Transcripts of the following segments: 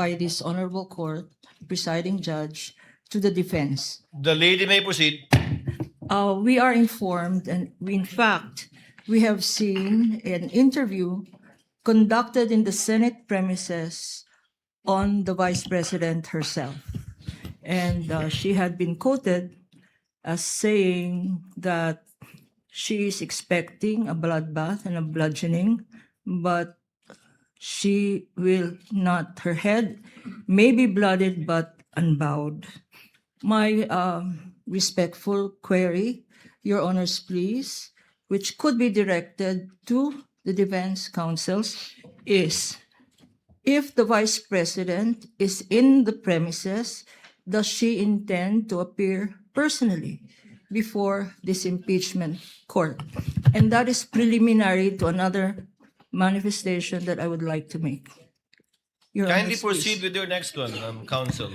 by this honorable court, presiding judge, to the defense. The lady may proceed. We are informed, and in fact, we have seen an interview conducted in the Senate premises on the Vice President herself. And she had been quoted as saying that she is expecting a bloodbath and a bludgeoning, but she will not, her head may be blooded but unbowed. My respectful query, Your Honors, please, which could be directed to the defense counsels, is if the Vice President is in the premises, does she intend to appear personally before this impeachment court? And that is preliminary to another manifestation that I would like to make. Your Kindly Honors, please. proceed with your next one, counsel.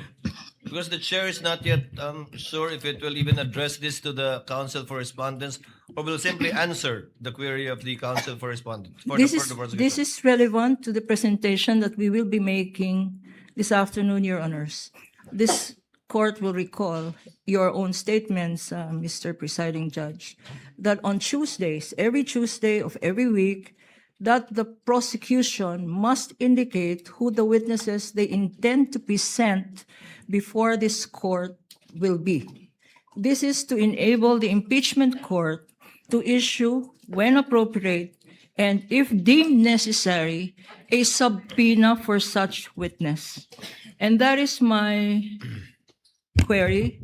Because the chair is not yet sure if it will even address this to the counsel for respondents or will simply answer the query of the counsel for respondents. This is relevant to the presentation that we will be making this afternoon, Your Honors. This court will recall your own statements, Mr. Presiding Judge, that on Tuesdays, every Tuesday of every week, that the prosecution must indicate who the witnesses they intend to present before this court will be. This is to enable the impeachment court to issue, when appropriate, and if deemed necessary, a subpoena for such witness. And that is my query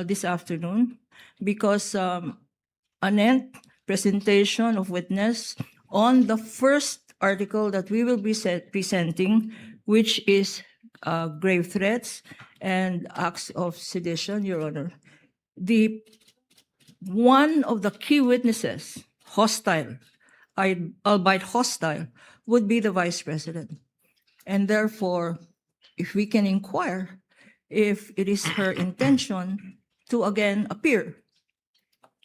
this afternoon, because an presentation of witness on the first article that we will be presenting, which is grave threats and acts of sedition, Your Honor. One of the key witnesses, hostile, albeit hostile, would be the Vice President. And therefore, if we can inquire if it is her intention to again appear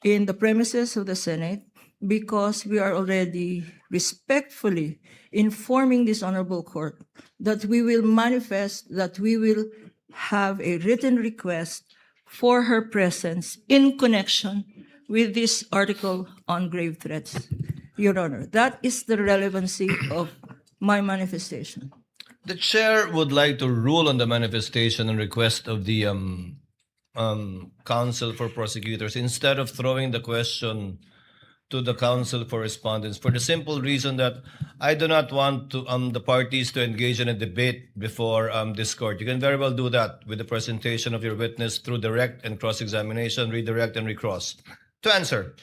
in the premises of the Senate, because we are already respectfully informing this honorable court that we will manifest, that we will have a written request for her presence in connection with this article on grave threats, Your Honor. That is the relevancy of my manifestation. The chair would like to rule on the manifestation and request of the counsel for prosecutors instead of throwing the question to the counsel for respondents, for the simple reason that I do not want to the parties to engage in a debate before this court. You can very well do that with the presentation of your witness through direct and cross-examination, redirect and recross. To answer,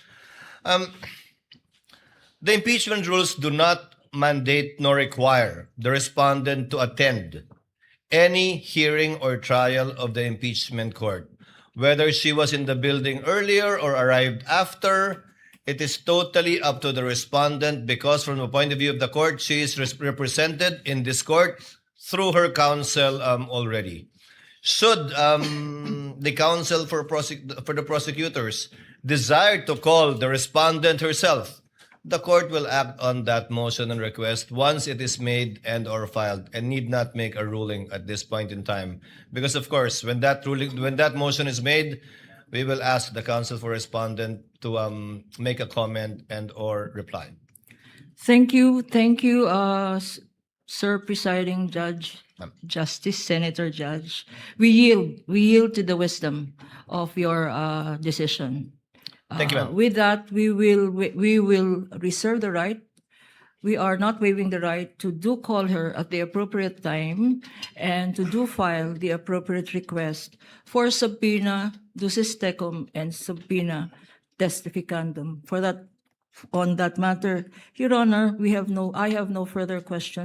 the impeachment rules do not mandate nor require the respondent to attend any hearing or trial of the impeachment court. Whether she was in the building earlier or arrived after, it is totally up to the respondent, because from the point of view of the court, she is represented in this court through her counsel already. Should the counsel for the prosecutors desire to call the respondent herself, the court will act on that motion and request once it is made and or filed, and need not make a ruling at this point in time. Because of course, when that motion is made, we will ask the counsel for respondent to make a comment and or reply. Thank you, Sir Presiding Judge, Justice, Senator Judge. We yield to the wisdom of your decision. Thank you, ma'am. With that, we will reserve the right. We are not waiving the right to do call her at the appropriate time and to do file the appropriate request for subpoena ducis tecum and subpoena testificandum. For that, on that matter, Your Honor, I have no further questions.